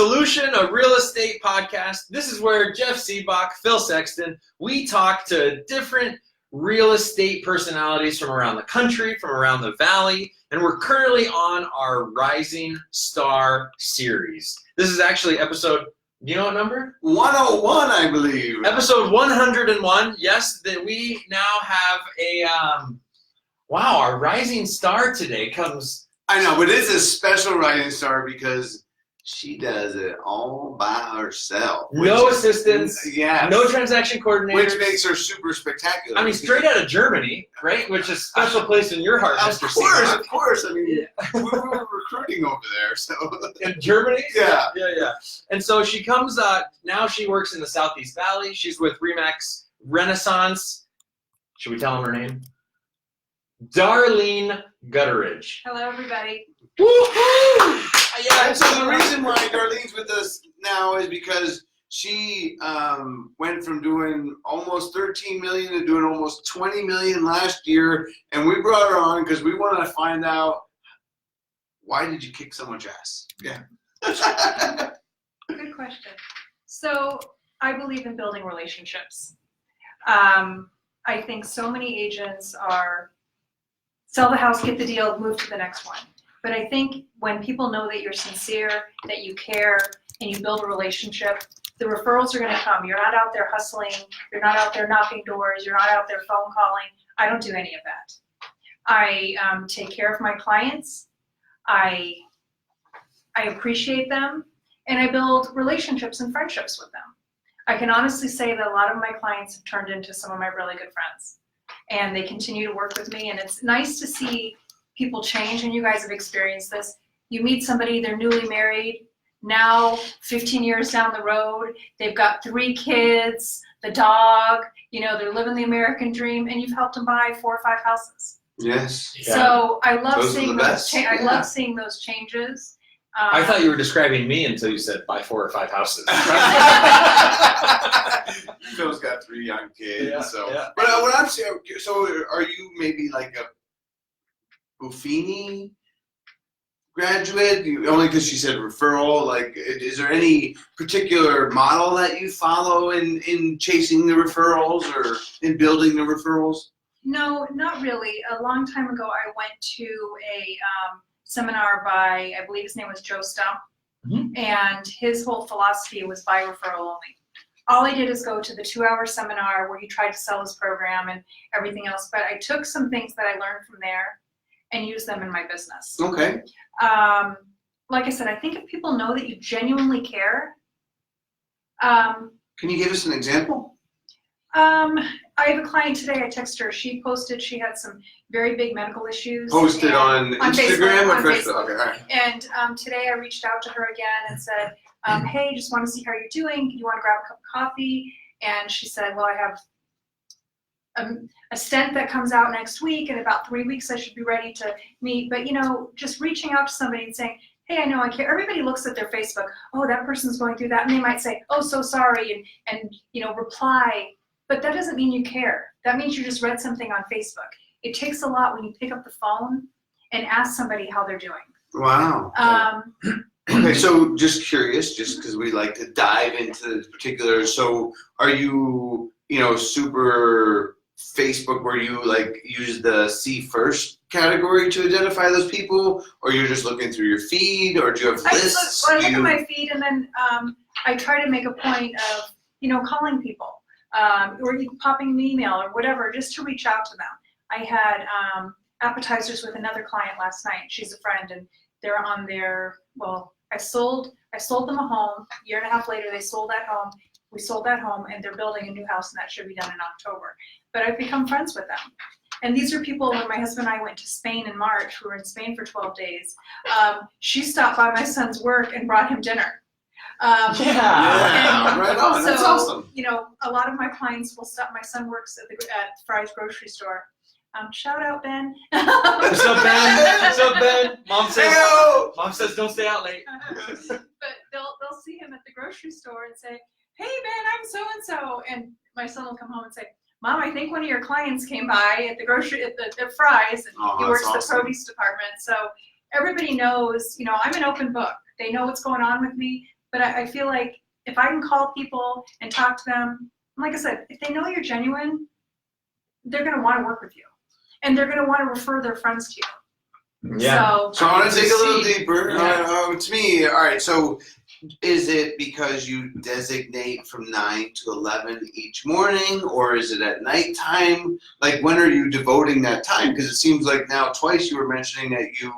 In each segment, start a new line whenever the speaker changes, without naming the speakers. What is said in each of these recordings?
Solution, a real estate podcast. This is where Jeff Seabach, Phil Sexton, we talk to different real estate personalities from around the country, from around the valley, and we're currently on our Rising Star series. This is actually episode, you know what number?
101, I believe.
Episode 101. Yes, that we now have a, wow, our Rising Star today comes.
I know, but it's a special Rising Star because she does it all by herself.
No assistants.
Yeah.
No transaction coordinators.
Which makes her super spectacular.
I mean, straight out of Germany, right? Which is a special place in your heart, Mr. Seabach.
Of course. I mean, we were recruiting over there, so.
In Germany?
Yeah.
Yeah. And so she comes, now she works in the Southeast Valley. She's with Remax Renaissance. Should we tell them her name? Darlene Gutteridge.
Hello, everybody.
Woo-hoo!
Yeah, and so the reason why Darlene's with us now is because she went from doing almost 13 million to doing almost 20 million last year, and we brought her on because we wanted to find out, why did you kick so much ass? Yeah.
Good question. So I believe in building relationships. I think so many agents are sell the house, get the deal, move to the next one. But I think when people know that you're sincere, that you care, and you build a relationship, the referrals are going to come. You're not out there hustling. You're not out there knocking doors. You're not out there phone calling. I don't do any of that. I take care of my clients. I appreciate them, and I build relationships and friendships with them. I can honestly say that a lot of my clients have turned into some of my really good friends, and they continue to work with me, and it's nice to see people change, and you guys have experienced this. You meet somebody, they're newly married, now 15 years down the road, they've got 3 kids, the dog, they're living the American dream, and you've helped them buy 4 or 5 houses.
Yes.
Yeah. So I love seeing
those.
I love seeing those changes.
I thought you were describing me until you said buy 4 or 5 houses.
Phil's got 3 young kids,
Yeah,
so.
yeah.
But what I'm saying, so are you maybe like a Buffini graduate? Only because she said referral. Like, is there any particular model that you follow in chasing the referrals or in building the referrals?
No, not really. A long time ago, I went to a seminar by, I believe his name was Joe Stump, and his whole philosophy was by referral only. All I did is go to the 2-hour seminar where he tried to sell his program and everything else, but I took some things that I learned from there and use them in my business.
Okay.
Like I said, I think if people know that you genuinely care.
Can you give us an example?
I have a client today, I texted her, she posted she had some very big medical issues.
Posted on Instagram or Facebook?
Facebook.
Okay, all right.
And today I reached out to her again and said, hey, just want to see how you're doing. Do you want to grab a cup of coffee? And she said, well, I have a stent that comes out next week. In about 3 weeks, I should be ready to meet. But, just reaching out to somebody and saying, hey, I know I care. Everybody looks at their Facebook. Oh, that person's going through that. And they might say, oh, so sorry, and reply. But that doesn't mean you care. That means you just read something on Facebook. It takes a lot when you pick up the phone and ask somebody how they're doing.
Wow. Okay, so just curious, just because we like to dive into the particulars. So are you, super Facebook where you use the see first category to identify those people, or you're just looking through your feed, or do you have lists?
I look at my feed, and then I try to make a point of, calling people. Or you popping an email or whatever, just to reach out to them. I had appetizers with another client last night. She's a friend, and they're on their, I sold them a home. A year and a half later, they sold that home. We sold that home, and they're building a new house, and that should be done in October. But I've become friends with them. And these are people, when my husband and I went to Spain in March, we were in Spain for 12 days. She stopped by my son's work and brought him dinner.
Right on. That's awesome.
A lot of my clients will stop. My son works at Fry's grocery store. Shout out, Ben.
What's up, Ben? What's up, Ben? Mom says don't stay out late.
But they'll see him at the grocery store and say, hey, Ben, I'm so and so, and my son will come home and say, Mom, I think one of your clients came by at the Fry's, and he works the produce department. So everybody knows, I'm an open book. They know what's going on with me. But I feel like if I can call people and talk to them, like I said, if they know you're genuine, they're going to want to work with you. And they're going to want to refer their friends to you.
Yeah.
So I want to dig a little deeper.
Yeah.
To me, all right, so is it because you designate from 9 to 11 each morning, or is it at nighttime? Like, when are you devoting that time? Because it seems like now twice you were mentioning that you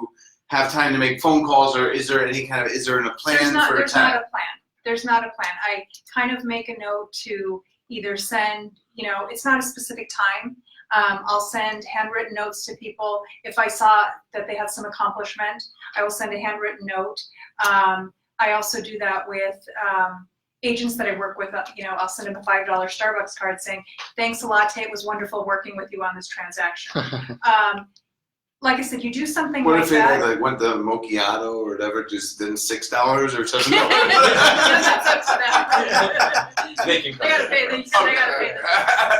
have time to make phone calls, or is there any kind of, is there a plan
There's not a plan. There's not a plan. I kind of make a note to either send, it's not a specific time. I'll send handwritten notes to people. If I saw that they had some accomplishment, I will send a handwritten note. I also do that with agents that I work with. I'll send them a $5 Starbucks card saying, thanks a lot, it was wonderful working with you on this transaction. Like I said, you do something
what
like
if they
that.
like went the macchiato or whatever, just then $6 or $7?
That's up to them.
They can
They gotta pay. They gotta pay.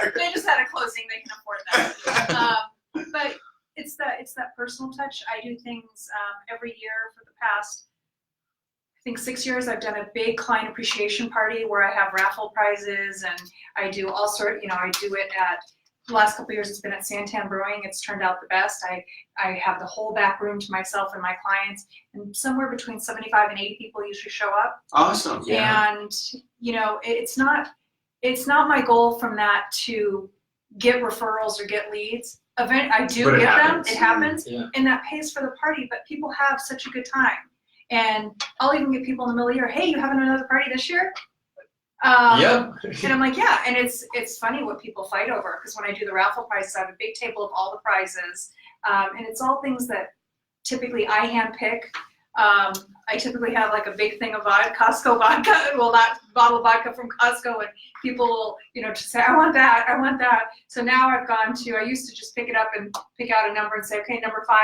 Okay.
They just had a closing. They can afford that. But it's that personal touch. I do things every year for the past, I think 6 years. I've done a big client appreciation party where I have raffle prizes, and I do all sort. I do it at. The last couple of years, it's been at Santan Brewing. It's turned out the best. I have the whole back room to myself and my clients, and somewhere between 75 and 80 people usually show up.
Awesome.
Yeah.
And it's not my goal from that to get referrals or get leads. I do
But it
get
happens.
them. It happens,
Yeah.
and that pays for the party. But people have such a good time, and I'll even get people in the middle of the year. Hey, you having another party this year?
Yep.
And I'm like, yeah, and it's funny what people fight over, because when I do the raffle prizes, I have a big table of all the prizes, and it's all things that typically I hand pick. I typically have like a big thing of Costco vodka, well, not bottle of vodka from Costco, and people will, just say, I want that. So now I used to just pick it up and pick out a number and say, okay, number 5,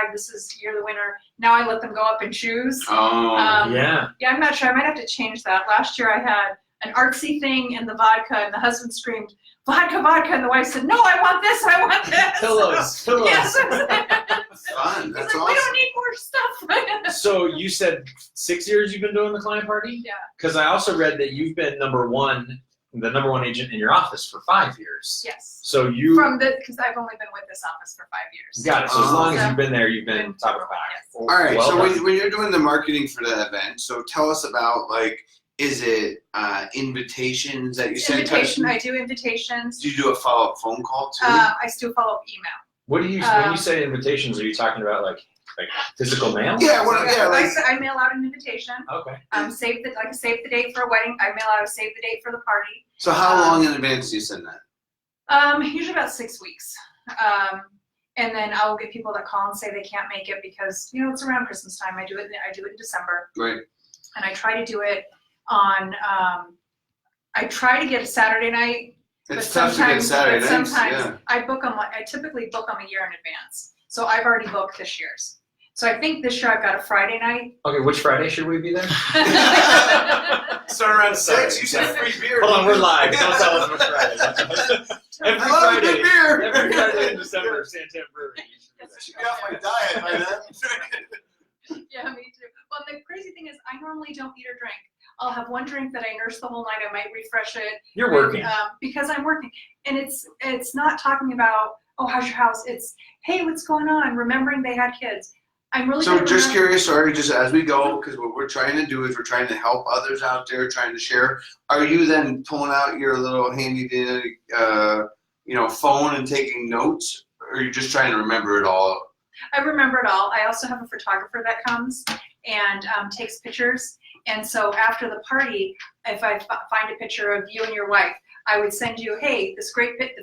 you're the winner. Now I let them go up and choose.
Yeah.
Yeah, I'm not sure. I might have to change that. Last year I had an artsy thing in the vodka, and the husband screamed, vodka, and the wife said, no, I want this.
Pillows.
Yes.
Fun.
He's
That's
like,
awesome.
we don't need more stuff.
So you said 6 years you've been doing the client party?
Yeah.
Because I also read that you've been the number one agent in your office for 5 years.
Yes.
So you
because I've only been with this office for 5 years.
got it. So as long as
So-
you've been there, you've been top of the pack.
Yes.
All right.
Well
So
done.
when you're doing the marketing for the event, so tell us about, like, is it invitations that you send?
Invitation. I do invitations.
Do you do a follow-up phone call too?
I still follow up email.
What do you when you say invitations? Are you talking about like physical mail?
Yeah.
I mail out an invitation.
Okay.
Save the date for a wedding. I mail out a save the date for the party.
So how long in advance do you send that?
Usually about 6 weeks. And then I will get people that call and say they can't make it because it's around Christmas time. I do it in December.
Right.
And I try to do it on. I try to get a Saturday night.
It's
but
tough to get
sometimes,
Saturday
but
nights.
sometimes
Yeah.
I typically book them a year in advance. So I've already booked this year's. So I think this year I've got a Friday night.
Okay, which Friday should we be there?
Start around 6. You said free beer.
Hold on, we're live. Don't tell us which Friday. Every
I love
Friday.
good beer.
Every Friday in December, Santan Brewery.
Should be off my diet by then.
Yeah, me too. Well, the crazy thing is I normally don't eat or drink. I'll have one drink that I nurse the whole night. I might refresh it.
You're working.
Because I'm working. And it's not talking about, oh, how's your house? It's, hey, what's going on? Remembering they had kids. I'm really
So
good at
just
remembering-
curious, sorry, just as we go, because what we're trying to do is we're trying to help others out there, trying to share. Are you then pulling out your little handy dandy, phone and taking notes, or are you just trying to remember it all?
I remember it all. I also have a photographer that comes and takes pictures. And so after the party, if I find a picture of you and your wife, I would send you, hey, the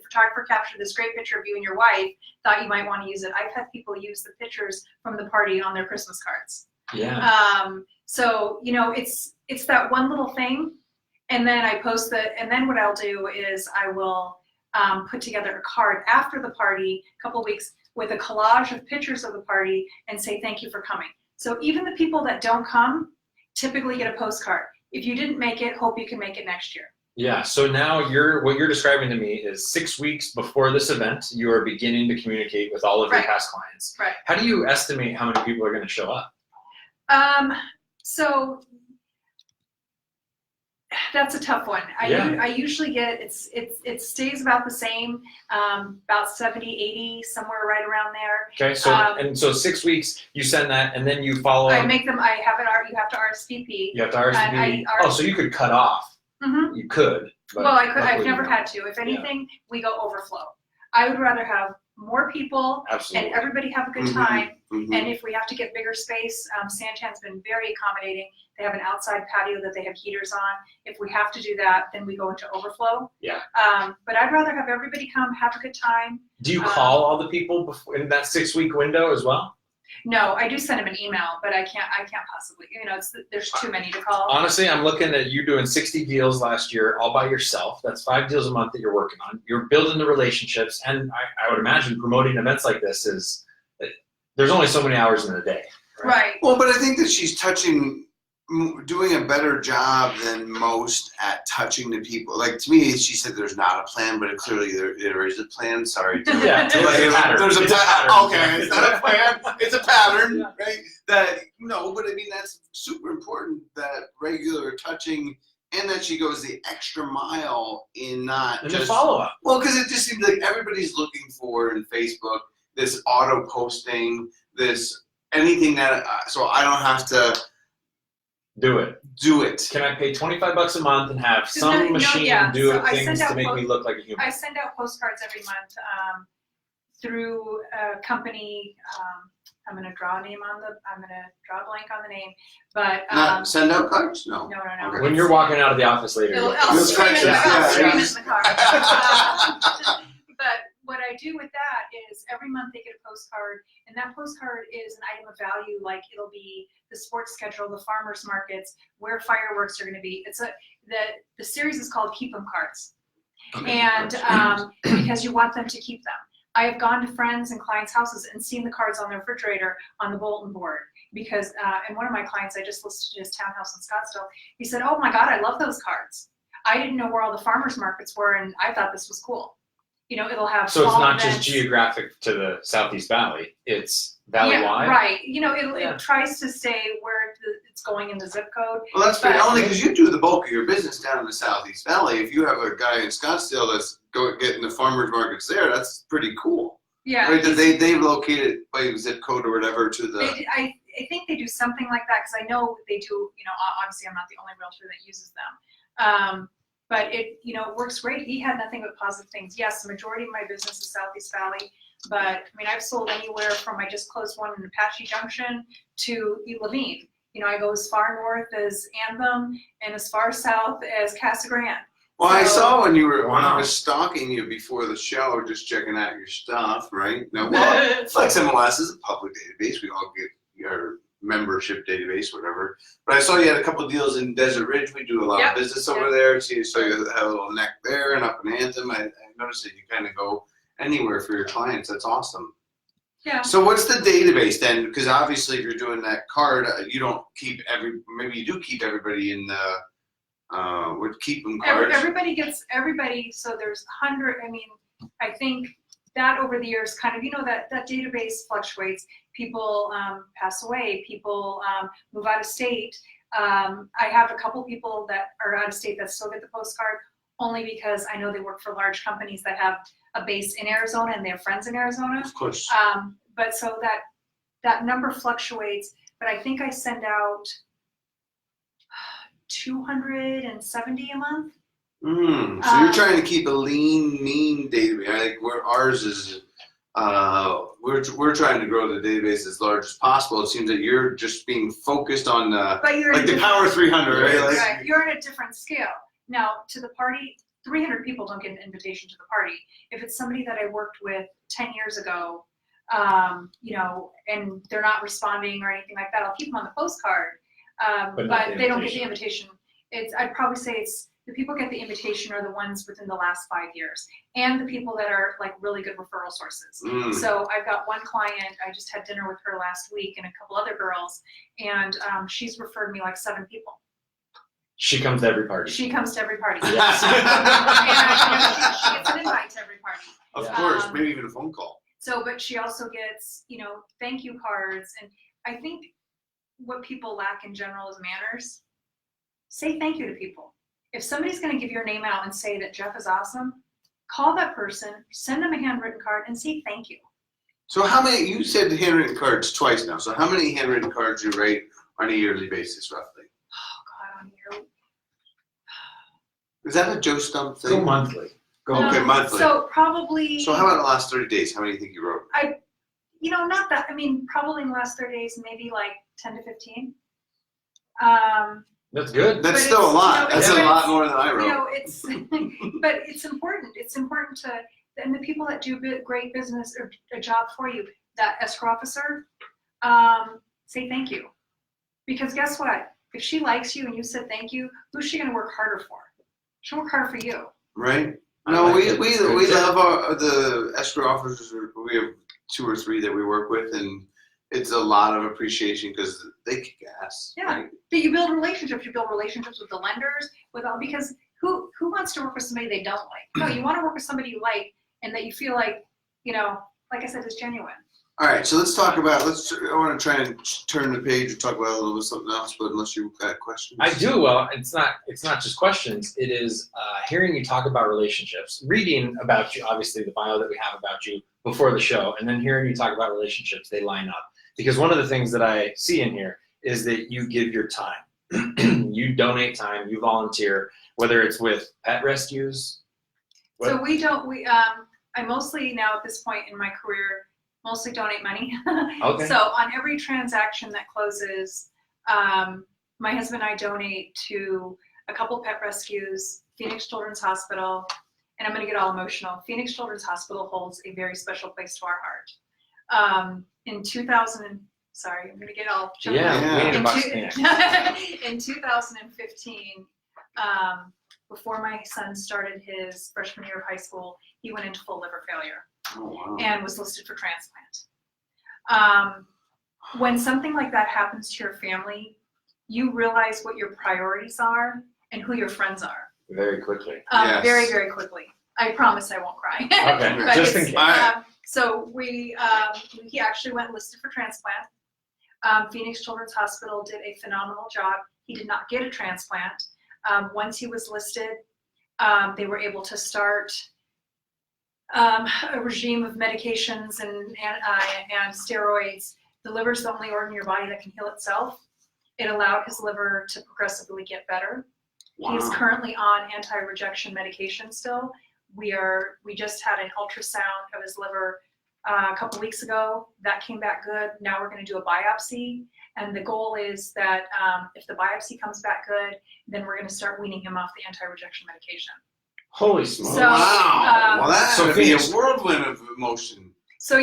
photographer captured this great picture of you and your wife, thought you might want to use it. I've had people use the pictures from the party on their Christmas cards.
Yeah.
So, it's that one little thing. And then I post and then what I'll do is I will put together a card after the party, a couple of weeks, with a collage of pictures of the party and say, thank you for coming. So even the people that don't come typically get a postcard. If you didn't make it, hope you can make it next year.
Yeah, so now what you're describing to me is 6 weeks before this event, you are beginning to communicate with all of your
Right.
past clients.
Right.
How do you estimate how many people are going to show up?
So That's a tough one. I usually get, it stays about the same, about 70, 80, somewhere right around there.
Okay, so 6 weeks, you send that, and then you follow
I
up.
make them, I have it, you have to RSVP.
You have to RSVP. So you could cut off.
Mm-hmm.
You could. But
well, I could. I've
luckily
never
you
had to. If anything, we go overflow. I would rather have more people
Absolutely.
and everybody have a good time. And if we have to get bigger space, Santan's been very accommodating. They have an outside patio that they have heaters on. If we have to do that, then we go into overflow.
Yeah.
But I'd rather have everybody come, have a good time.
Do you call all the people before, in that 6 week window as well?
No, I do send them an email, but I can't possibly, there's too many to call.
Honestly, I'm looking at you doing 60 deals last year all by yourself. That's 5 deals a month that you're working on. You're building the relationships, and I would imagine promoting events like this is, there's only so many hours in a day.
Right.
Well, but I think that she's doing a better job than most at touching the people. Like, to me, she said there's not a plan, but clearly there is a plan. Sorry.
Yeah,
there's a pattern. Okay, it's not a plan. It's a pattern, right? But I mean, that's super important, that regular touching, and that she goes the extra mile in not
And
just
the follow-up.
Well, because it just seems like everybody's looking for in Facebook this auto posting, this anything that so I don't have to
do it. Can I pay $25 a month and have some machine do things to make me look like a human?
I send out postcards every month through a company. I'm going to draw a blank on the name, but
not send out cards. No.
No.
Okay.
When you're walking out of the office later,
I'll scream in the car. But what I do with that is every month they get a postcard, and that postcard is an item of value. Like, it'll be the sports schedule, the farmers markets, where fireworks are going to be. The series is called Keep 'em Cards, and because you want them to keep them. I have gone to friends and clients' houses and seen the cards on the refrigerator on the bulletin board because, and one of my clients, I just listed his townhouse in Scottsdale. He said, "Oh my God, I love those cards. I didn't know where all the farmers markets were, and I thought this was cool." It'll have
so it's not
events.
just geographic to the Southeast Valley, it's valley-wide?
Yeah, right. It tries to say where it's going in the zip code.
Well, that's pretty only because you do the bulk of your business down in the Southeast Valley. If you have a guy in Scottsdale that's getting the farmers markets there, that's pretty cool. Yeah. Right, that they've located by zip code or whatever to the...
I think they do something like that because I know they do, obviously I'm not the only realtor that uses them. But it works great. He had nothing but positive things. Yes, the majority of my business is Southeast Valley, but I mean, I've sold anywhere from, I just closed one in Apache Junction to Levine. I go as far north as Anthem and as far south as Casa Grande.
Well, I saw when I was stalking you before the show, just checking out your stuff, right? Now, Flex MLS is a public database. We all get your membership database, whatever. But I saw you had a couple of deals in Desert Ridge. We do a lot of business over there. So you have a little neck there, and up in Anthem. I noticed that you kind of go anywhere for your clients. That's awesome.
Yeah.
So what's the database then? Because obviously, if you're doing that card, you don't keep maybe you do keep everybody in the would keep them cards.
Everybody. So there's 100. I mean, I think that over the years, kind of, that database fluctuates. People pass away. People move out of state. I have a couple people that are out of state that still get the postcard, only because I know they work for large companies that have a base in Arizona and they have friends in Arizona.
Of course.
But so that number fluctuates. But I think I send out 270 a month.
So you're trying to keep a lean, mean database. Like where ours is, we're trying to grow the database as large as possible. It seems that you're just being focused on the Power 300, right?
Right. You're at a different scale. Now, to the party, 300 people don't get an invitation to the party. If it's somebody that I worked with 10 years ago, and they're not responding or anything like that, I'll keep them on the postcard. But they don't get the invitation. I'd probably say it's the people get the invitation are the ones within the last 5 years, and the people that are like really good referral sources. So I've got one client, I just had dinner with her last week, and a couple other girls, and she's referred me like 7 people.
She comes to every party.
She comes to every party.
Yes.
And she gets an invite to every party.
Of course, maybe even a phone call.
So, but she also gets, thank you cards. And I think what people lack in general is manners. Say thank you to people. if somebody's going to give your name out and say that Jeff is awesome, call that person, send them a handwritten card, and say thank you.
So how many, you said handwritten cards twice now, so how many handwritten cards do you write on a yearly basis, roughly?
Oh, God, on yearly.
Is that a Joe Stump thing?
Go monthly.
Okay, monthly.
So probably.
So how about the last 30 days? How many do you think you wrote?
Not that. I mean, probably in the last 30 days, maybe like 10 to 15.
That's good.
That's still a lot. That's a lot more than I wrote.
It's, but it's important. It's important to, and the people that do great business or a job for you, that escrow officer, say thank you. Because guess what? If she likes you and you said thank you, who's she going to work harder for? She'll work harder for you.
Right. No, we love the escrow officers. We have 2 or 3 that we work with, and it's a lot of appreciation because they kick ass.
Yeah.
Right?
But you build relationships. You build relationships with the lenders, because who wants to work with somebody they don't like? No, you want to work with somebody you like and that you feel like, like I said, is genuine.
All right, so let's talk about. I want to try and turn the page and talk about a little bit something else. But unless you've got questions,
I do. Well, it's not just questions. It is hearing you talk about relationships, reading about you, obviously the bio that we have about you before the show, and then hearing you talk about relationships. They line up because one of the things that I see in here is that you give your time, you donate time, you volunteer, whether it's with pet rescues.
So I mostly now at this point in my career. Mostly donate money.
Okay.
So on every transaction that closes, my husband and I donate to a couple pet rescues, Phoenix Children's Hospital, and I'm going to get all emotional. Phoenix Children's Hospital holds a very special place to our heart. In 2000, sorry, I'm going to get all jumped
Yeah.
in 2015, before my son started his freshman year of high school, he went into full liver failure.
Oh, wow.
And was listed for transplant. When something like that happens to your family, you realize what your priorities are and who your friends are.
Very quickly.
Yes.
Very, very quickly. I promise I won't cry.
Okay,
But
just in case.
So he actually went listed for transplant. Phoenix Children's Hospital did a phenomenal job. He did not get a transplant. Once he was listed, they were able to start a regime of medications and steroids. The liver is the only organ in your body that can heal itself. It allowed his liver to progressively get better.
Wow.
He is currently on anti-rejection medication still. We just had an ultrasound of his liver a couple weeks ago. That came back good. Now we're going to do a biopsy. And the goal is that if the biopsy comes back good, then we're going to start weaning him off the anti-rejection medication.
Holy smokes.
So,
Wow. Well, that's going to be a
Phoenix-
whirlwind of emotion.
So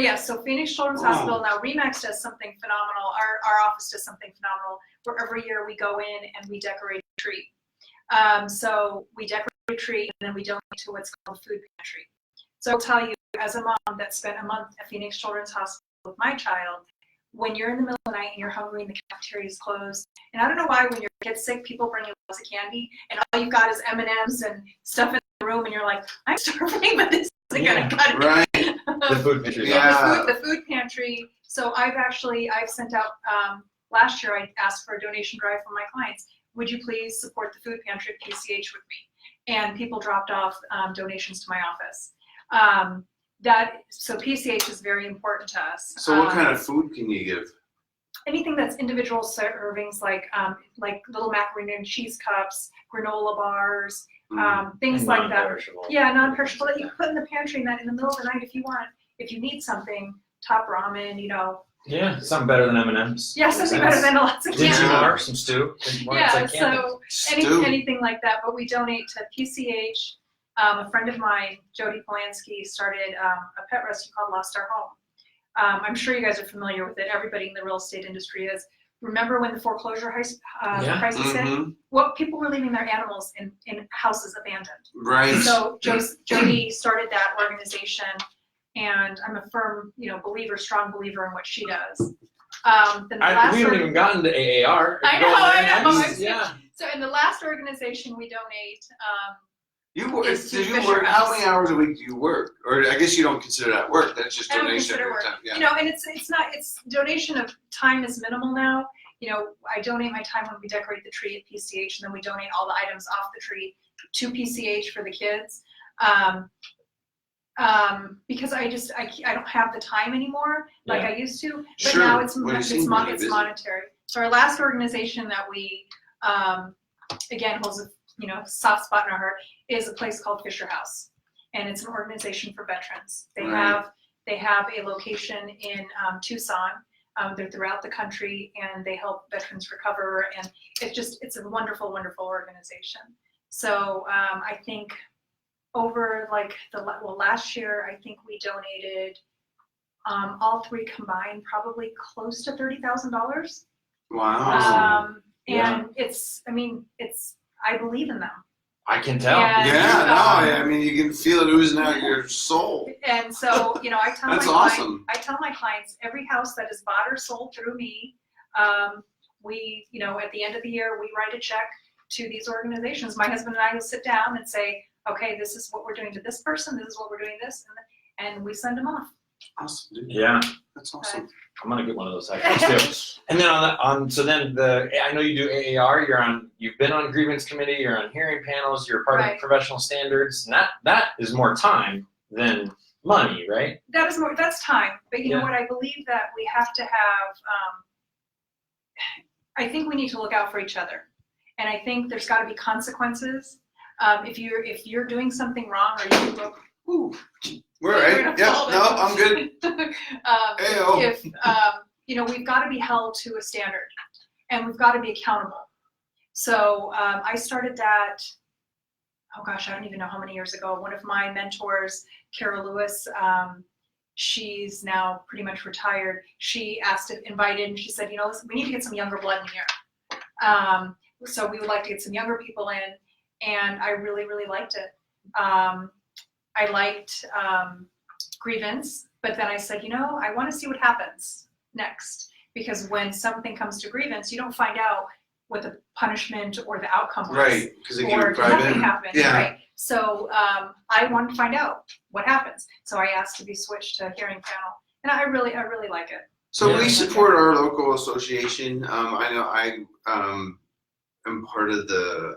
Phoenix Children's Hospital, now RE/MAX does something phenomenal. Our office does something phenomenal where every year we go in and we decorate a tree. So we decorate a tree and then we donate to what's called a food pantry. So I'll tell you, as a mom that spent a month at Phoenix Children's Hospital with my child, when you're in the middle of the night and you're hungry and the cafeteria is closed, and I don't know why when you get sick, people bring you lots of candy, and all you've got is M&Ms and stuff in the room, and you're like, I'm starving, but this isn't gonna cut it.
Right.
The food pantry.
Yeah.
The food pantry. So I've sent out, last year I asked for a donation drive from my clients. Would you please support the food pantry at PCH with me? And people dropped off donations to my office. So PCH is very important to us.
So what kind of food can you give?
Anything that's individual servings, like little macaroni and cheese cups, granola bars, things
And
like that.
non-perishable.
Yeah, non-perishable that you can put in the pantry, and that in the middle of the night, if you need something, top ramen,
Yeah, something better than M&Ms.
Yeah, something better than lots of
Did you
candy.
more? Some stew? More, it's
Yeah,
like candy.
so
Stew.
anything like that. But we donate to PCH. A friend of mine, Jody Polanski, started a pet rescue called Lost Our Home. I'm sure you guys are familiar with it. Everybody in the real estate industry is. Remember when the foreclosure crisis hit?
Mhm.
Well, people were leaving their animals in houses abandoned.
Right.
So Jody started that organization, and I'm a firm, strong believer in what she does. Then
We haven't even gotten to AAR.
I know.
Yeah.
So in the last organization we donate, It's
Do you
Fisher
work? How
House.
many hours a week do you work? Or I guess you don't consider that work. That's just
I don't
donation of
consider
your
work.
time. Yeah.
And it's donation of time is minimal now. I donate my time when we decorate the tree at PCH, and then we donate all the items off the tree to PCH for the kids. Because I don't have the time anymore like I used to, but
Sure.
now it's
Well, you seem really busy.
monetary. So our last organization that we, again, holds a soft spot in our heart is a place called Fisher House, and it's an organization for veterans. They have a location in Tucson. They're throughout the country, and they help veterans recover, and it's a wonderful, wonderful organization. So I think over last year, I think we donated all three combined probably close to $30,000.
Wow.
And I believe in them.
I can tell.
And,
I mean, you can feel it oozing out of your soul.
And so, I tell
That's
my
awesome.
I tell my clients, every house that is bought or sold through me, we, at the end of the year, we write a check to these organizations. My husband and I will sit down and say, okay, this is what we're doing to this person, this is what we're doing this, and we send them off.
Awesome, dude.
Yeah.
That's awesome.
I'm gonna get one of those actually too. And then I know you do AAR. You've been on grievance committee. You're on hearing panels. You're part of professional standards. And that is more time than money, right?
That's time. But you know what? I believe that we have to have. I think we need to look out for each other, and I think there's got to be consequences. If you're doing something wrong, or you look.
Ooh. We're right. Yeah. No, I'm good.
If we've got to be held to a standard, and we've got to be accountable. So I started that. Oh gosh, I don't even know how many years ago. One of my mentors, Carol Lewis, she's now pretty much retired. She asked if invited, and she said, listen, we need to get some younger blood in here. So we would like to get some younger people in, and I really, really liked it. I liked grievance, but then I said, I want to see what happens next, because when something comes to grievance, you don't find out what the punishment or the outcome was.
Right, because it
or
can be private.
nothing happened.
Yeah.
Right. So I wanted to find out what happens. So I asked to be switched to hearing panel, and I really like it.
So we support our local association. I know I am part of the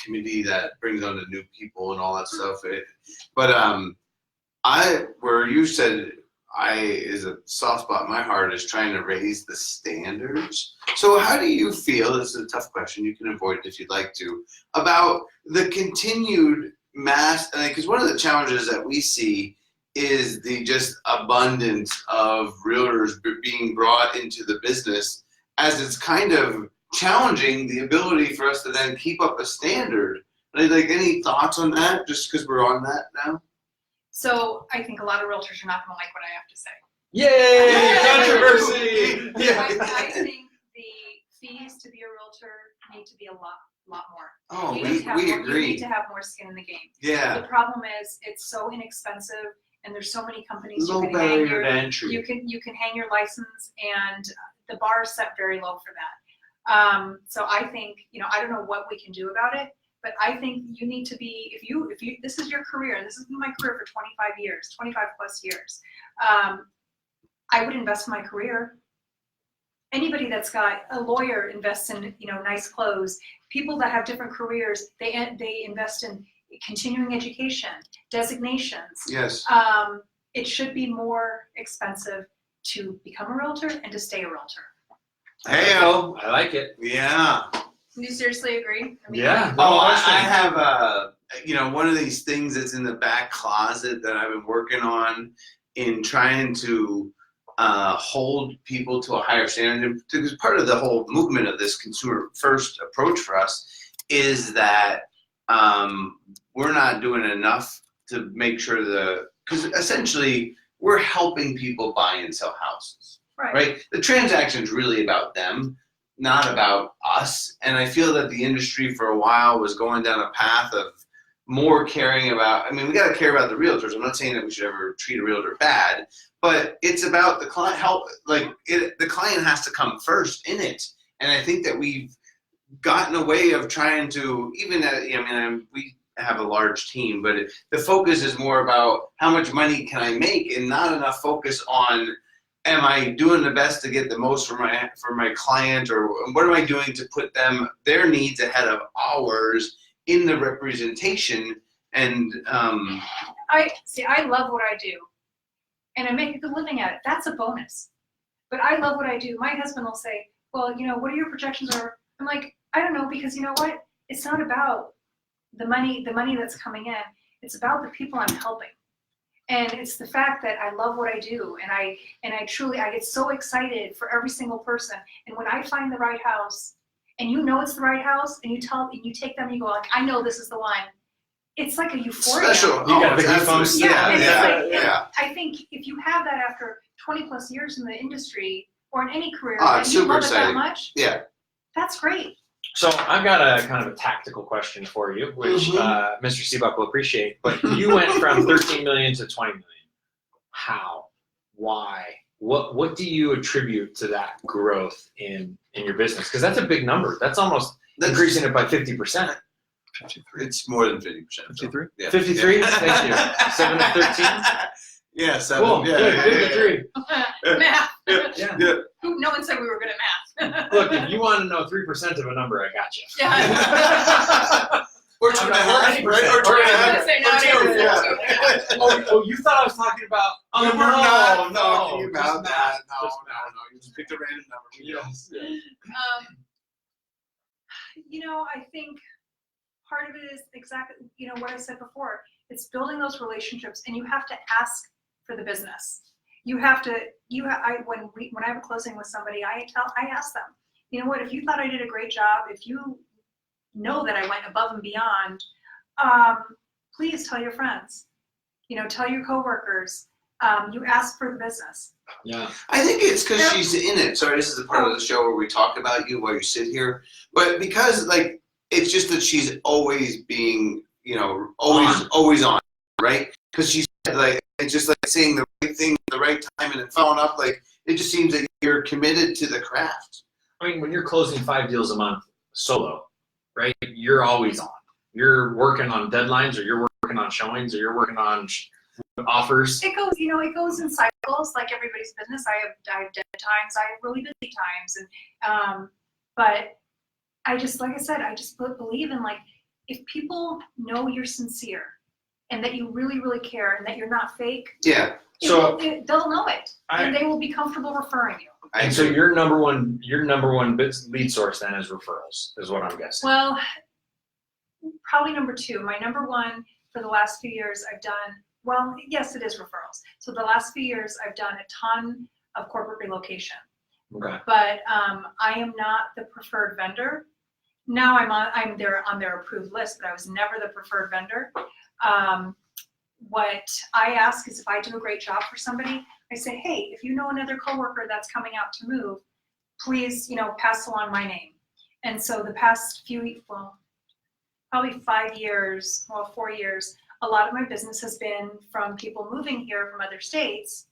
committee that brings on the new people and all that stuff. Where you said is a soft spot in my heart is trying to raise the standards. So how do you feel, this is a tough question, you can avoid it if you'd like to, about the continued mass, because one of the challenges that we see is the just abundance of realtors being brought into the business, as it's kind of challenging the ability for us to then keep up a standard. Like, any thoughts on that, just because we're on that now?
So I think a lot of realtors are not going to like what I have to say.
Yay! Controversy!
I think the fees to be a realtor need to be a lot more.
Oh, we agree.
You need to have more skin in the game.
Yeah.
The problem is it's so inexpensive, and there's so many companies
Low
you can
barrier to entry.
You can hang your license, and the bar is set very low for that. So I think I don't know what we can do about it. But I think you need to be, if you this is your career, and this has been my career for 25 plus years, I would invest in my career. Anybody that's got a lawyer invests in nice clothes. People that have different careers, they invest in continuing education, designations.
Yes.
It should be more expensive to become a realtor and to stay a realtor.
Hey-o.
I like it.
Yeah.
Do you seriously agree?
Yeah.
Oh, I have one of these things that's in the back closet that I've been working on in trying to hold people to a higher standard. Because part of the whole movement of this consumer first approach for us is that we're not doing enough to make sure because essentially we're helping people buy and sell houses, right? The transaction's really about them, not about us. And I feel that the industry for a while was going down a path of more caring about, we got to care about the realtors. I'm not saying that we should ever treat a realtor bad, but it's about the client help. The client has to come first in it. And I think that we've gotten a way of trying to, we have a large team, but the focus is more about how much money can I make, and not enough focus on am I doing the best to get the most for my client, or what am I doing to put their needs ahead of ours in the representation? And
I love what I do, and I make a good living at it. That's a bonus. But I love what I do. My husband will say, well, what are your projections? Or I'm like, I don't know, because you know what? It's not about the money that's coming in. It's about the people I'm helping. And it's the fact that I love what I do, and I truly, I get so excited for every single person. And when I find the right house, and it's the right house, and you take them, and you go like, I know this is the one. It's like a euphoria.
Special.
You got the goosebumps.
Yeah. I think if you have that after 20 plus years in the industry or in any career, and you love it that much, that's great.
So I've got a kind of a tactical question for you, which Mr. Seabuck will appreciate. But you went from 13 million to 20 million. How? Why? What do you attribute to that growth in your business? Because that's a big number. That's almost increasing it by 50%.
53. It's more than 50%.
53?
Yeah.
53? Yeah. Thank you. 7 to 13?
Yeah, 7.
Cool.
Yeah,
good. 53.
Math.
Yeah.
No one said we were good at math.
Look, if you want to know 3% of a number, I got you.
Yeah.
Or 2.5, right? Or 2.5.
Oh, you thought I was talking about? Oh,
no. Can you mouth that? No. You just picked a random number.
Yes.
I think part of it is exactly, what I said before. It's building those relationships, and you have to ask for the business. You have to. When I have a closing with somebody, I ask them. You know what? If you thought I did a great job, if you know that I went above and beyond, please tell your friends. Tell your coworkers. You ask for the business.
Yeah.
I think it's because she's in it. Sorry, this is the part of the show where we talk about you while you sit here. But because it's just that she's always being, always on, right? Because she's it's just like saying the right thing at the right time and then following up. It just seems that you're committed to the craft.
I mean, when you're closing 5 deals a month solo, right? You're always on. You're working on deadlines, or you're working on showings, or you're working on offers.
It goes in cycles, like everybody's business. I have dead times. I have really busy times, and but I just, like I said, I just believe in if people know you're sincere and that you really, really care and that you're not fake.
Yeah.
They'll know it, and they will be comfortable referring you.
And so your number one lead source then is referrals, is what I'm guessing.
Well, probably number 2. My number 1 for the last few years, I've done. Well, yes, it is referrals. So the last few years, I've done a ton of corporate relocation.
Okay.
But I am not the preferred vendor. Now I'm there on their approved list, but I was never the preferred vendor. What I ask is, if I do a great job for somebody, I say, hey, if you know another coworker that's coming out to move, please, pass along my name. And so the past probably 5 years, 4 years, a lot of my business has been from people moving here from other states,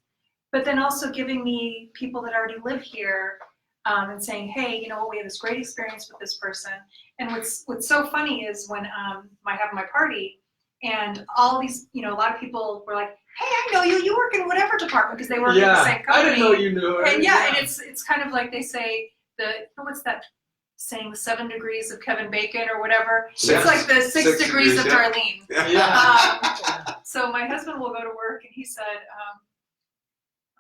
but then also giving me people that already live here, and saying, hey, we have this great experience with this person. And what's so funny is when I have my party, and all these, a lot of people were like, hey, I know you. You work in whatever department, because they work in the same company.
I didn't know you knew it.
And and it's kind of like they say what's that saying, the 7 degrees of Kevin Bacon or whatever.
Yes.
It's like the 6 degrees of Darlene.
Yeah.
So my husband will go to work, and he said,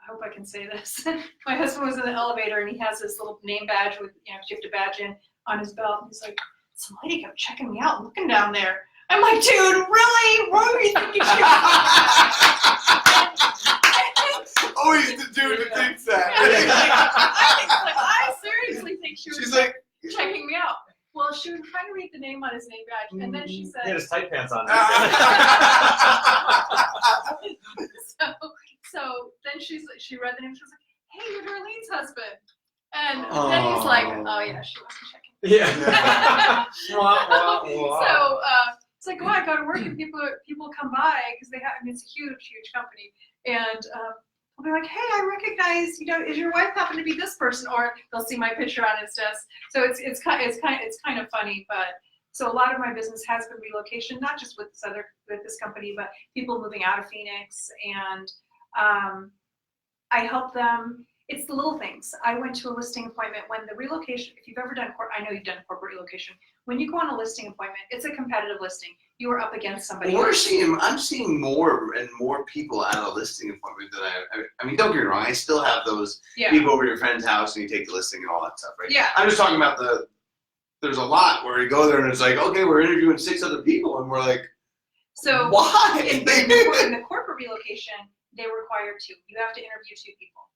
I hope I can say this. My husband was in the elevator, and he has this little name badge with, you have to badge in on his belt. And he's like, some lady kept checking me out, looking down there. I'm like, dude, really? What were you thinking?
Always the dude who thinks that.
I seriously think she was checking me out. Well, she was trying to read the name on his name badge, and then she said,
he had his tight pants on.
So then she read the name. She was like, hey, you're Darlene's husband. And then he's like, oh yeah, she wasn't checking.
Yeah.
So it's like, oh, I go to work, and people come by, because it's a huge company, and I'll be like, hey, I recognize, is your wife happen to be this person? Or they'll see my picture on his desk. So it's kind of funny, but so a lot of my business has been relocation, not just with this company, but people moving out of Phoenix. And I help them. It's the little things. I went to a listing appointment when the relocation, if you've ever done, I know you've done corporate relocation. When you go on a listing appointment, it's a competitive listing. You are up against somebody else.
I'm seeing more and more people at a listing appointment than I mean, don't get me wrong, I still have those people over at your friend's house and you take the listing and all that stuff, right?
Yeah.
I'm just talking about there's a lot where you go there and it's like, okay, we're interviewing 6 other people and we're like,
so
why?
In the corporate relocation, they require 2. You have to interview 2 people.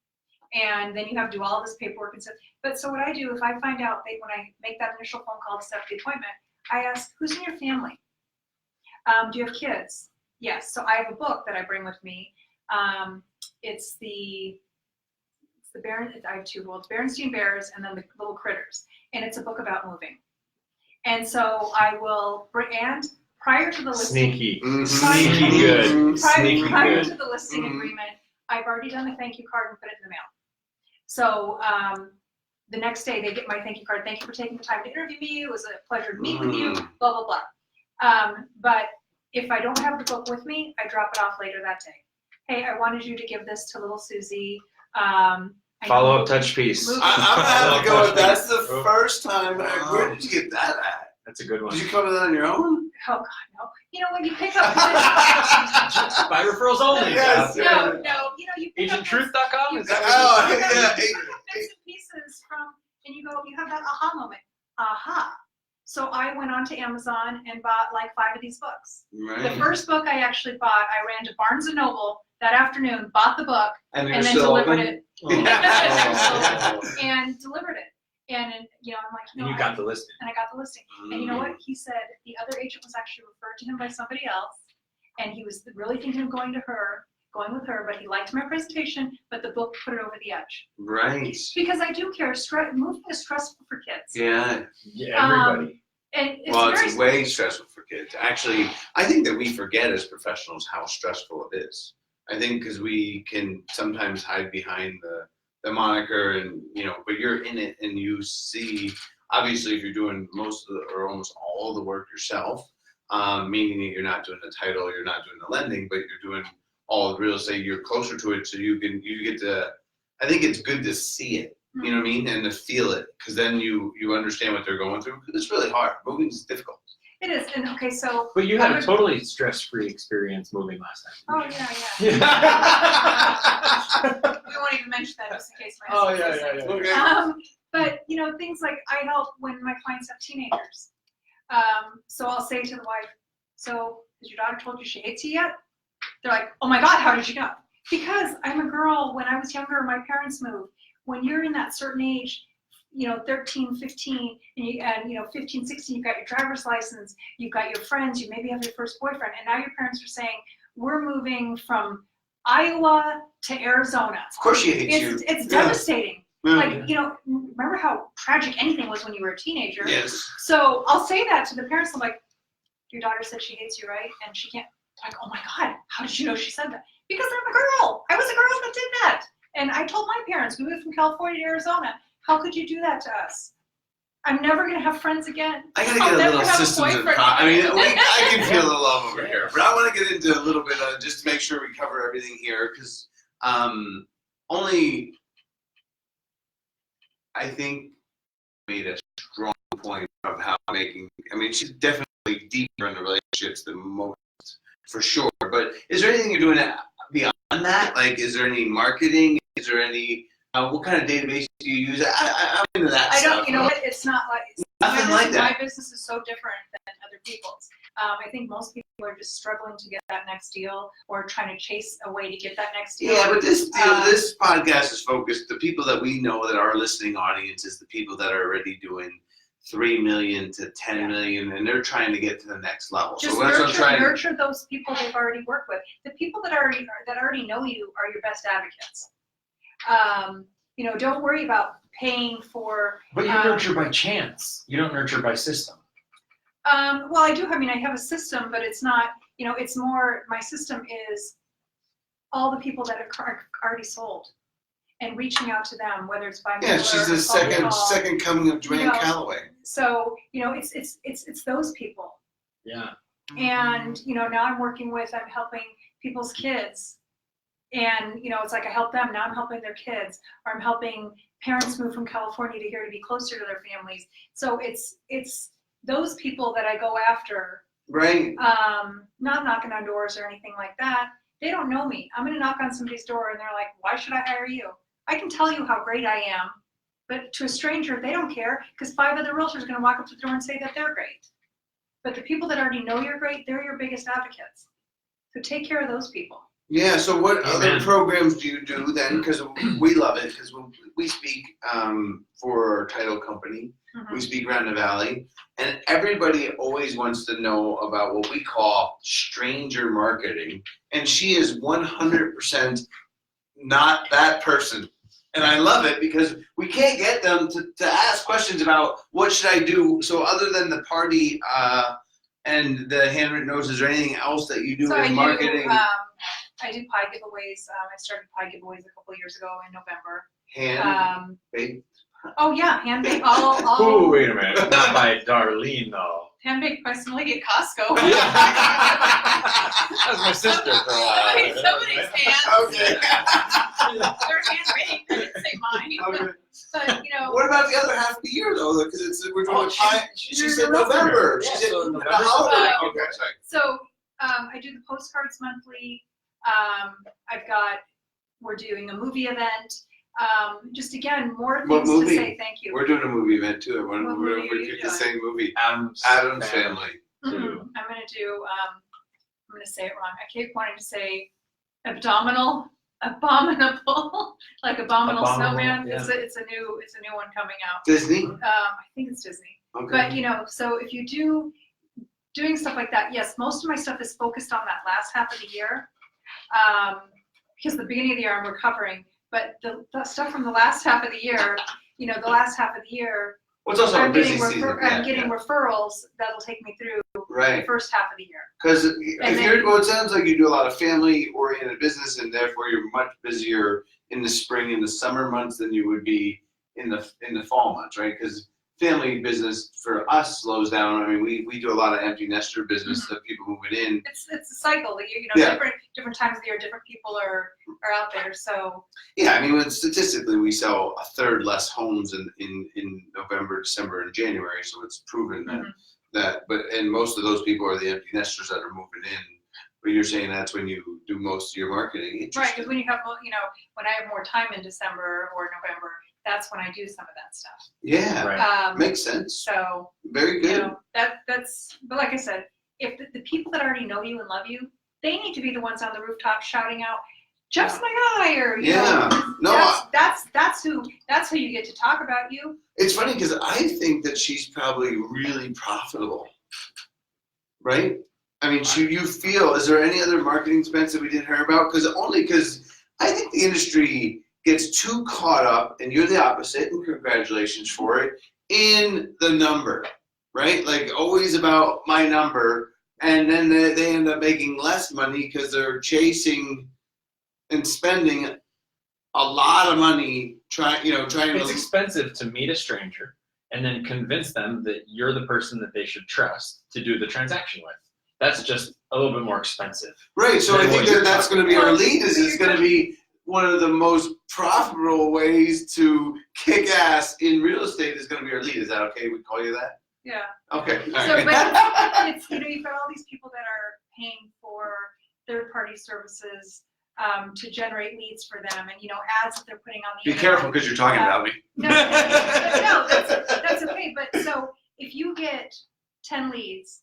And then you have to do all this paperwork and stuff. But so what I do, if I find out when I make that initial phone call to set up the appointment, I ask, who's in your family? Do you have kids? Yes. So I have a book that I bring with me. It's the I have 2 books, Berenstein Bears and then the Little Critters. And it's a book about moving. And so I will bring, and prior to the listing.
Sneaky.
Sneaky
good.
Prior to the listing agreement, I've already done the thank you card and put it in the mail. So the next day they get my thank you card. Thank you for taking the time to interview me. It was a pleasure to meet with you, blah, blah, blah. But if I don't have the book with me, I drop it off later that day. Hey, I wanted you to give this to little Susie.
Follow up touch piece.
I'm going to have to go with that's the first time. Where did you get that at?
That's a good one.
Did you come to that on your own?
Oh, God, no. You know, when you pick up...
By referrals only.
Yes.
No, you know, you pick up...
AgentTruth.com?
Bits and pieces from, and you go, you have that aha moment. Aha. So I went on to Amazon and bought like 5 of these books.
Right.
The first book I actually bought, I ran to Barnes & Noble that afternoon, bought the book,
and
then delivered it.
Oh.
And delivered it. And you know, I'm like,
And you got the listing.
And I got the listing. And you know what? He said the other agent was actually referred to him by somebody else, and he was really thinking of going with her, but he liked my presentation, but the book put it over the edge.
Right.
Because I do care. Moving is stressful for kids.
Yeah.
Everybody.
And it's
way stressful for kids. Actually, I think that we forget as professionals how stressful it is. I think because we can sometimes hide behind the moniker and, you know, but you're in it and you see, obviously if you're doing most of the, or almost all of the work yourself, meaning that you're not doing the title, you're not doing the lending, but you're doing all the real estate, you're closer to it, so you get to, I think it's good to see it, you know what I mean, and to feel it, because then you understand what they're going through, because it's really hard. Moving is difficult.
It is, and okay, so.
But you had a totally stress-free experience moving last time.
Oh yeah. We won't even mention that just in case my husband's listening.
Okay.
But you know, things like I help when my clients have teenagers. So I'll say to the wife, "So has your daughter told you she hates you yet?" They're like, "Oh my God, how did you know?" Because I'm a girl. When I was younger, my parents moved. When you're in that certain age, you know, 13, 15, and you know, 15, 16, you've got your driver's license, you've got your friends, you maybe have your first boyfriend, and now your parents are saying, "We're moving from Iowa to Arizona."
Of course she hates you.
It's devastating. Like, you know, remember how tragic anything was when you were a teenager?
Yes.
So I'll say that to the parents. I'm like, "Your daughter said she hates you, right?" And she can't. Like, "Oh my God, how did you know she said that?" Because I'm a girl. I was a girl that did that. And I told my parents, we moved from California to Arizona. How could you do that to us? I'm never going to have friends again.
I got to get a little systems of, I mean, I can feel the love over here. But I want to get into a little bit of, just to make sure we cover everything here, because only, I think, made a strong point of how making, I mean, she's definitely deeper in the relationships than most, for sure. But is there anything you're doing beyond that? Like, is there any marketing? Is there any, what kind of database do you use? I'm into that stuff.
I don't, you know what, it's not like,
nothing like that.
My business is so different than other people's. I think most people are just struggling to get that next deal or trying to chase a way to get that next deal.
Yeah, but this podcast is focused, the people that we know that our listening audience is the people that are already doing 3 million to 10 million, and they're trying to get to the next level.
Just
so that's what I'm trying
nurture those people they've already worked with. The people that already know you are your best advocates. You know, don't worry about paying for.
But you nurture by chance. You don't nurture by system.
Well, I do. I mean, I have a system, but it's not. You know, it's more. My system is all the people that are already sold, and reaching out to them, whether it's by mail or
she's the second coming of Joanne Calloway.
So you know, it's those people.
Yeah.
And you know, now I'm helping people's kids And, it's like I help them, now I'm helping their kids, or I'm helping parents move from California to here to be closer to their families. So it's those people that I go after.
Right.
Not knocking on doors or anything like that. They don't know me. I'm going to knock on somebody's door and they're like, why should I hire you? I can tell you how great I am, but to a stranger, they don't care because 5 other realtors are going to walk up to the door and say that they're great. But the people that already know you're great, they're your biggest advocates. So take care of those people.
Yeah, so what other programs do you do then? Because we love it, because we speak for our title company. Mm-hmm. We speak around the valley, and everybody always wants to know about what we call stranger marketing. And she is 100% not that person. And I love it because we can't get them to ask questions about what should I do. So other than the party and the handwritten notes, is there anything else that you do in marketing?
I do pie giveaways. I started pie giveaways a couple years ago in November.
Hand baked?
Oh yeah, hand baked.
Oh, wait a minute. Not by Darlene though.
Hand baked by somebody at Costco.
That was my sister for a while.
Somebody's hands.
Okay.
They're hand baked. I didn't say mine.
Okay.
But
What about the other half of the year though? Because we're doing pie. She said
November.
November. She
Yeah,
said
so
the
November.
holiday. Okay, sorry.
So I do the postcards monthly. We're doing a movie event. Just again, more things to say thank you.
We're doing a movie event too.
What movie are you
picked the
doing?
same movie.
Adam's
Family.
Mm-hmm. I'm gonna do. I'm gonna say it wrong. I keep wanting to say abominable, like abominable snowman.
Yeah.
It's a new one coming out.
Disney.
I think it's Disney.
Okay.
But so if you doing stuff like that, yes, most of my stuff is focused on that last half of the year, because the beginning of the year I'm recovering. But the stuff from the last half of the year, the last half of the year,
Well, it's also
I'm
a busy
getting,
season.
I'm getting referrals that'll take me through the
Right.
first half of the year.
Because it sounds like you do a lot of family-oriented business, and therefore you're much busier in the spring and the summer months than you would be in the fall months, right? Because family business for us slows down. I mean, we do a lot of empty nester business that people moving in.
It's a cycle that different times of the year, different people are out there. So
yeah, I mean, statistically, we sell a third less homes in November, December, and January. So it's proven that. And most of those people are the empty nesters that are moving in. But you're saying that's when you do most of your marketing,
right? Because when you have when I have more time in December or November, that's when I do some of that stuff.
Yeah,
right.
Makes sense.
So
very good.
That's. But like I said, if the people that already know you and love you, they need to be the ones on the rooftop shouting out, "Jeff's my guy!" Or that's who you get to talk about you.
It's funny because I think that she's probably really profitable, right? I mean, you feel. Is there any other marketing expense that we didn't hear about? Because I think the industry gets too caught up, and you're the opposite, and congratulations for it, in the number, right? Like always about my number, and then they end up making less money because they're chasing and spending a lot of money trying
It's expensive to meet a stranger and then convince them that you're the person that they should trust to do the transaction with. That's just a little bit more expensive.
Right, so I think that's going to be our lead. It's going to be one of the most profitable ways to kick ass in real estate is going to be our lead. Is that okay? We call you that?
Yeah.
Okay. All
So,
right.
but it's you've got all these people that are paying for third-party services to generate leads for them, and ads that they're putting on the.
Be careful because you're talking about me.
No, that's okay. But so if you get 10 leads,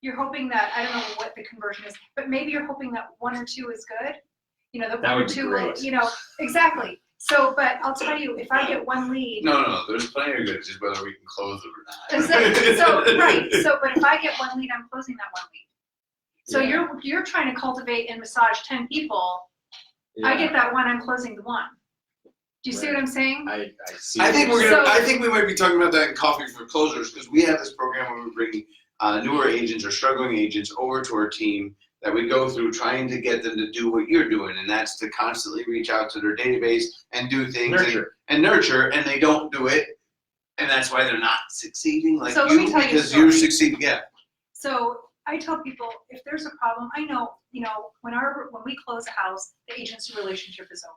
you're hoping that I don't know what the conversion is, but maybe you're hoping that 1 or 2 is good. That 1 or 2 will, exactly. So, but I'll tell you, if I get 1 lead.
No, there's plenty of good. It's just whether we can close them or not.
But if I get 1 lead, I'm closing that 1 lead. So you're trying to cultivate and massage 10 people. Yeah. I get that 1, I'm closing the 1. Do you see what I'm saying?
I see.
I think I think we might be talking about that in Coffee for Closers, because we have this program where we bring newer agents or struggling agents over to our team that we go through trying to get them to do what you're doing, and that's to constantly reach out to their database and do things and nurture, and they don't do it, and that's why they're not succeeding like
so
you, because you're succeeding. Yeah.
So I tell people if there's a problem, I know, when we close a house, the agency relationship is over.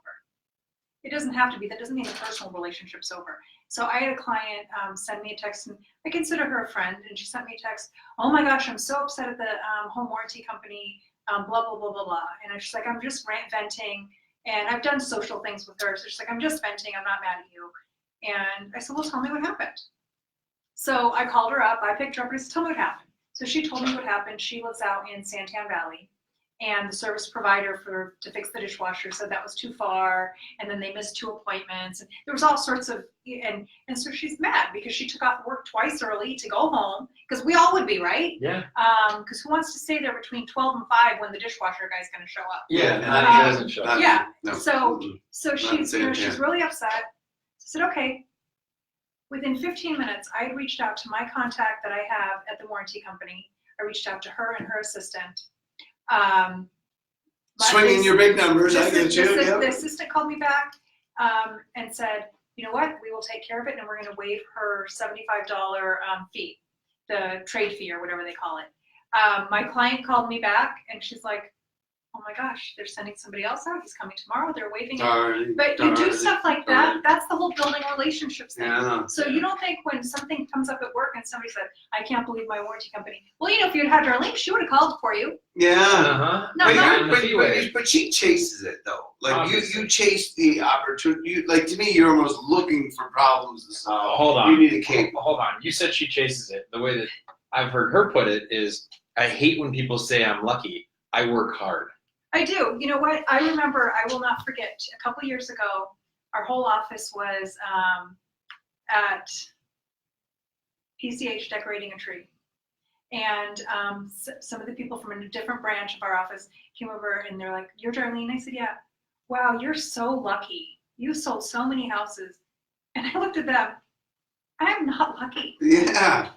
It doesn't have to be. That doesn't mean the personal relationship's over. So I had a client send me a text, and I consider her a friend, and she sent me a text. Oh my gosh, I'm so upset at the home warranty company. Blah blah blah blah blah. And she's like, I'm just venting, and I've done social things with her. So she's like, I'm just venting. I'm not mad at you. And I said, well, tell me what happened. So I called her up. I picked her up and I said, tell me what happened. So she told me what happened. She lives out in Santan Valley, and the service provider to fix the dishwasher said that was too far, and then they missed 2 appointments. And there was all sorts of, and so she's mad because she took off work twice early to go home, because we all would be, right?
Yeah.
Because who wants to stay there between 12 and 5 when the dishwasher guy's going to show up?
Yeah, and he doesn't show up.
Yeah.
No.
So she's she's really upset. I said, okay. Within 15 minutes, I had reached out to my contact that I have at the warranty company. I reached out to her and her assistant.
Swinging your big numbers, I get you.
The assistant called me back and said, you know what, we will take care of it, and we're going to waive her $75 fee, the trade fee or whatever they call it. My client called me back, and she's like, oh my gosh, they're sending somebody else out. He's coming tomorrow. They're waiving it. But you do stuff like that. That's the whole building relationships thing.
Yeah.
So you don't think when something comes up at work and somebody said, I can't believe my warranty company. Well, if you had Darlene, she would have called for you.
Yeah.
Uh-huh.
No,
But she chases it though. Like
Obviously.
you chase the opportunity. Like to me, you're almost looking for problems to solve.
Hold on.
You need a cape.
Hold on. You said she chases it. The way that I've heard her put it is, I hate when people say I'm lucky. I work hard.
I do. You know what? I remember, I will not forget, a couple years ago, our whole office was at PCH decorating a tree. And some of the people from a different branch of our office came over and they're like, you're Darlene? I said, yeah. Wow, you're so lucky. You sold so many houses. And I looked at them. I'm not lucky.
Yeah.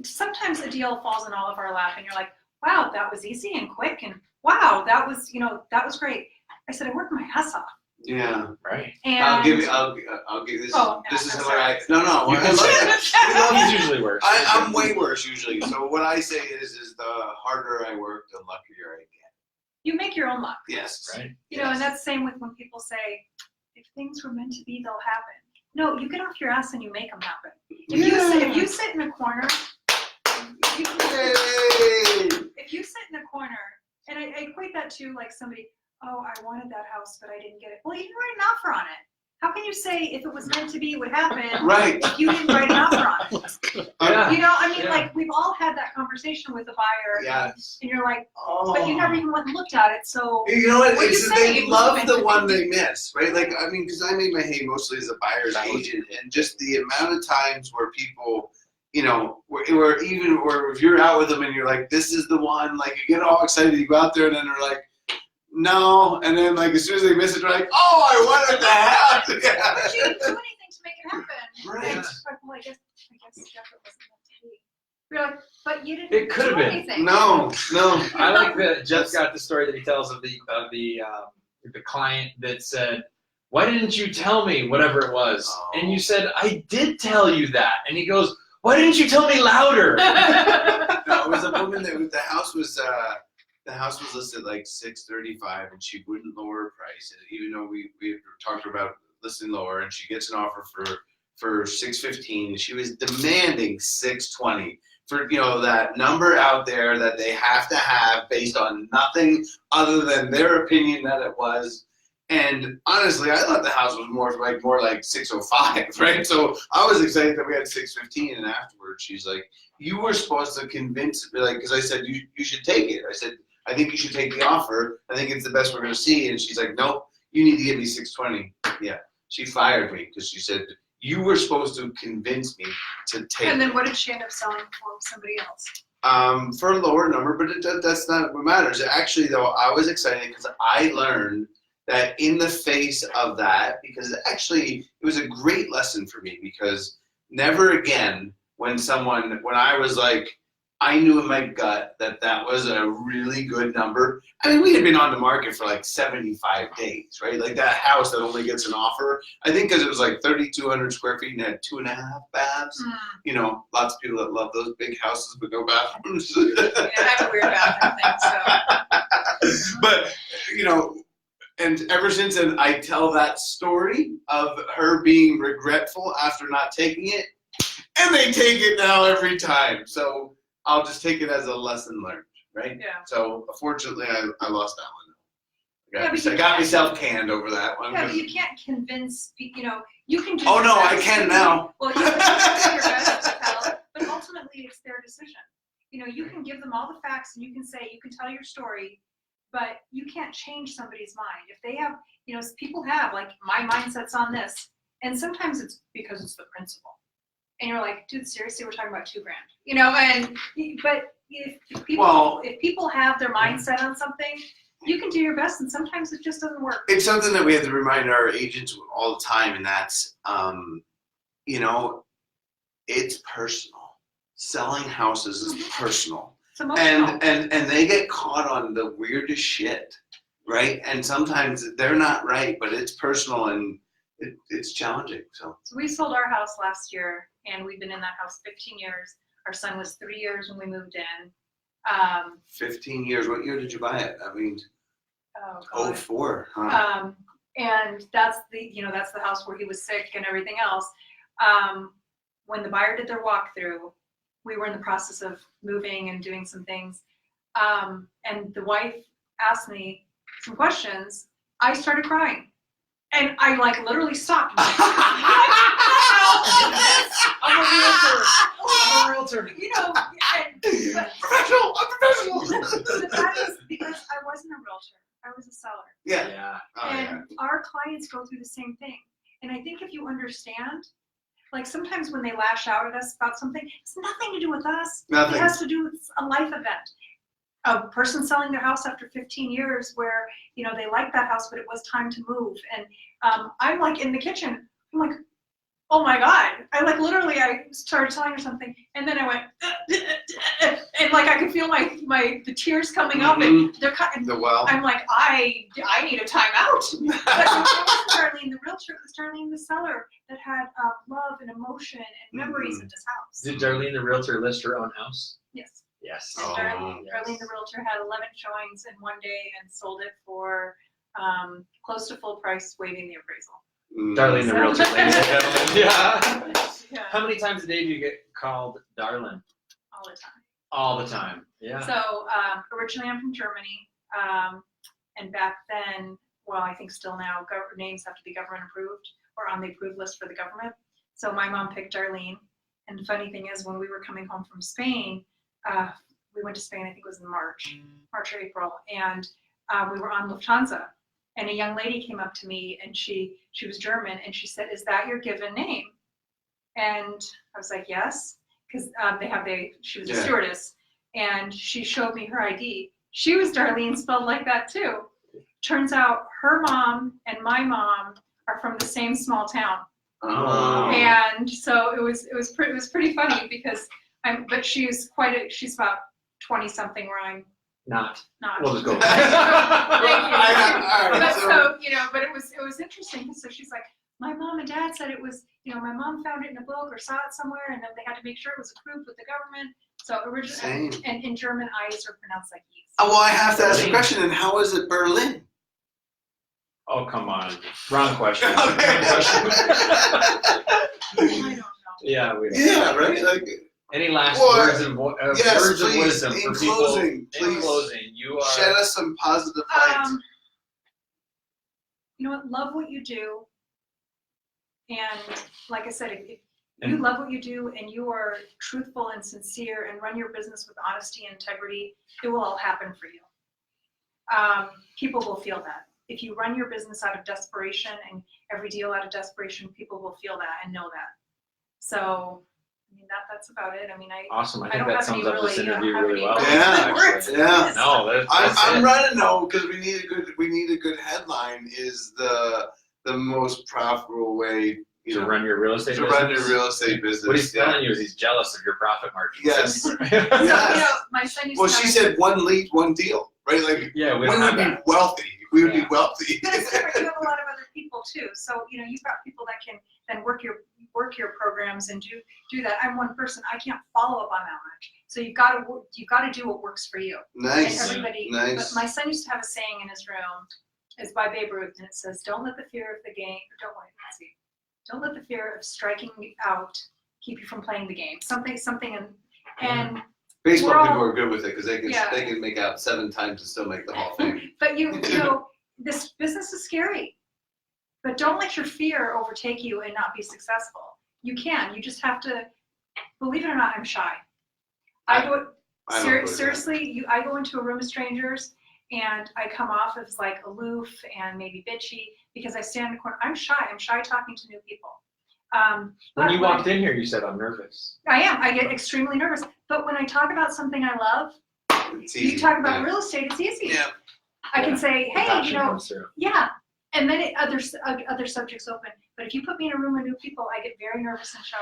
Sometimes a deal falls in all of our lap and you're like, wow, that was easy and quick, and wow, that was great. I said, I worked my ass off.
Yeah.
Right.
And
I'll give this.
Oh,
this is
I'm
what
sorry.
No.
You can say He's usually worse.
I'm way worse usually. So what I say is the harder I work, the luckier I get.
You make your own luck.
Yes.
Right.
And that's the same with when people say, if things were meant to be, they'll happen. No, you get off your ass and you make them happen. If you sit in a corner, if you sit in a corner, and I equate that to like somebody, oh, I wanted that house, but I didn't get it. Well, you didn't write an offer on it. How can you say if it was meant to be, it would happen?
Right.
If you didn't write an offer on it.
Yeah.
Like we've all had that conversation with the buyer.
Yes.
And you're like,
Oh.
but you never even went and looked at it. So
You know what?
What
It's
you
that
say,
they
it was
love
meant
the
to
one
be.
they miss, right? Like I mean, because I make my hay mostly as a buyer's agent, and just the amount of times where people, where if you're out with them and you're like, this is the one, like you get all excited, you go out there, and then they're like, no, and then like as soon as they miss it, they're like, oh, I wanted the house. Yeah.
but you didn't do anything to make it happen.
Right.
And it's like, well, I guess Jeff, it wasn't meant to be. You're like, but you didn't
It could have
do
been.
anything.
No.
I like that Jeff's got the story that he tells of the client that said, why didn't you tell me whatever it was?
Oh.
And you said, I did tell you that. And he goes, why didn't you tell me louder?
No, it was a woman that the house was listed like $635, and she wouldn't lower her price, even though we talked about listing lower, and she gets an offer for $615, and she was demanding $620 for that number out there that they have to have based on nothing other than their opinion that it was. And honestly, I thought the house was more like 605, right? So I was excited that we had 615, and afterwards she's like, "You were supposed to convince me," like, because I said you should take it. I said, "I think you should take the offer. I think it's the best we're going to see." And she's like, "Nope, you need to give me 620." Yeah, she fired me because she said you were supposed to convince me to take.
And then what did she end up selling for somebody else?
For a lower number, but that's not what matters. Actually, though, I was excited because I learned that in the face of that, because actually it was a great lesson for me, because never again when I was like, I knew in my gut that was a really good number. I mean, we had been on the market for like 75 days, right? Like that house that only gets an offer, I think because it was like 3,200 square feet and had 2.5 baths. Lots of people that love those big houses with no bathrooms.
Yeah, kind of thing. So
But, you know, and ever since then, I tell that story of her being regretful after not taking it, and they take it now every time. So I'll just take it as a lesson learned, right?
yeah.
So unfortunately, I lost that one.
Yeah, but
I got myself canned over that one.
Yeah, but you can't convince, you know, you can do
Oh
your
no, I
best.
can now.
Well, you can do your best to tell, but ultimately it's their decision. You know, you can give them all the facts and you can say, you can tell your story, but you can't change somebody's mind. If they have, you know, people have, like, my mindset's on this, and sometimes it's because it's the principle. And you're like, dude, seriously, we're talking about $2,000, you know, but if people have their mindset on something, you can do your best, and sometimes it just doesn't work.
It's something that we have to remind our agents all the time, and that's, you know, it's personal. Selling houses is personal.
It's emotional.
And they get caught on the weirdest shit, right? And sometimes they're not right, but it's personal and it's challenging. So
we sold our house last year, and we've been in that house 15 years. Our son was 3 years when we moved in.
15 years. What year did you buy it? I mean,
oh God.
04, huh?
And that's the house where he was sick and everything else. When the buyer did their walkthrough, we were in the process of moving and doing some things. And the wife asked me some questions. I started crying. And I literally stopped.
I'm a realtor.
You know,
Professional. I'm professional.
but that is because I wasn't a realtor. I was a seller.
Yeah. Oh,
And our clients go through the same thing. And I think if you understand, like sometimes when they lash out at us about something, it's nothing to do with us.
Nothing.
It has to do with a life event. A person selling their house after 15 years where, you know, they liked that house, but it was time to move. And I'm like in the kitchen. I'm like, oh my God. I started telling her something, and then I went, and I could feel the tears coming up, and they're cutting. I'm like, I need a timeout. But it wasn't Darlene the realtor, it was Darlene the seller that had love and emotion and memories of this house.
Did Darlene the realtor list her own house?
Yes.
Yes.
And Darlene the realtor had 11 showings in one day and sold it for close to full price, waiving the appraisal.
Darlene the realtor, ladies and gentlemen. Yeah.
Yeah.
How many times a day do you get called Darlin?
All the time.
All the time. Yeah.
So originally I'm from Germany, and back then, well, I think still now, names have to be government approved or on the approved list for the government. So my mom picked Darlene, and the funny thing is, when we were coming home from Spain, we went to Spain, I think it was in March or April, and we were on Lufthansa, and a young lady came up to me, and she was German, and she said, "Is that your given name?" And I was like, "Yes," because she was a stewardess, and she showed me her ID. She was Darlene, spelled like that too. Turns out her mom and my mom are from the same small town.
Oh.
And so it was pretty funny because but she's about 20 something where I'm not.
We'll just go.
Thank you.
All right,
But so, you know, but it was interesting because so she's like, my mom and dad said it was, you know, my mom found it in a book or saw it somewhere, and then they had to make sure it was approved with the government. So originally, and in German, I's are pronounced like E's.
Oh, well, I have to ask a question. And how is it Berlin?
Oh, come on. Wrong question.
Okay.
I don't know.
Yeah, we don't.
Yeah, right?
Any last
Well,
words of
yes, please,
wisdom
in
for people?
closing,
In
please.
closing, you are.
Shed us some positive light.
You know what? Love what you do. And like I said, if you love what you do and you are truthful and sincere and run your business with honesty and integrity, it will all happen for you. People will feel that. If you run your business out of desperation and every deal out of desperation, people will feel that and know that. So, I mean, that's about it. I mean,
Awesome. I
I
think
don't
that
have
sums
any
up this
really,
interview
have
really
any
well.
Yeah.
actually.
Yeah.
No, that's
I'm
it.
running though because we need a good headline. Is the most profitable way
To run your real estate
to
business?
run your real estate business.
What he's telling you is he's jealous of your profit margins.
Yes.
So,
Yes.
you know, my son used
Well,
to
she
have-
said one lead, one deal, right? Like
Yeah, we
we
don't
would
have
be
that.
wealthy. We would
Yeah.
be wealthy.
But it's different. You have a lot of other people too. So, you know, you've got people that can then work your programs and do that. I'm one person. I can't follow up on that much. So you've got to do what works for you.
Nice.
And everybody.
Nice.
But my son used to have a saying in his room. It's by Babe Ruth, and it says, "Don't let the fear of the game. Don't let the fear of striking out keep you from playing the game." Something, and
Baseball
we're all-
people are good with it because they
Yeah.
can make out 7 times and still make the Hall of Fame.
But you know, this business is scary. But don't let your fear overtake you and not be successful. You can. You just have to. Believe it or not, I'm shy. I go into a room of strangers and I come off as like aloof and maybe bitchy because I stand in the corner. I'm shy. I'm shy talking to new people.
When you walked in here, you said, I'm nervous.
I am. I get extremely nervous. But when I talk about something I love,
It's easy.
you talk about real estate, it's easy.
Yeah.
I can say, hey,
Passion comes through.
yeah. And then other subjects open. But if you put me in a room of new people, I get very nervous and shy.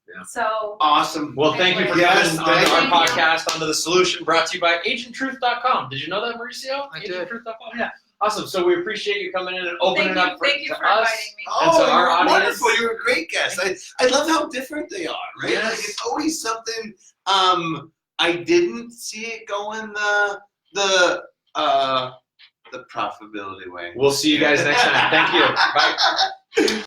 Yeah.
So
Awesome.
Well, thank you for
Yes,
coming on
thank
our
you.
podcast, Onto the Solution, brought to you by agenttruth.com. Did you know that, Mauricio?
I did.
Agenttruth.com. Yeah. Awesome. So we appreciate you coming in and opening up
thank you
to
for
us.
inviting me.
And so
Oh,
our
you're
audience-
wonderful. You're a great guest. I love how different they are, right?
Yes.
Like it's always something. I didn't see it going the profitability way.
We'll see you guys next time. Thank you. Bye.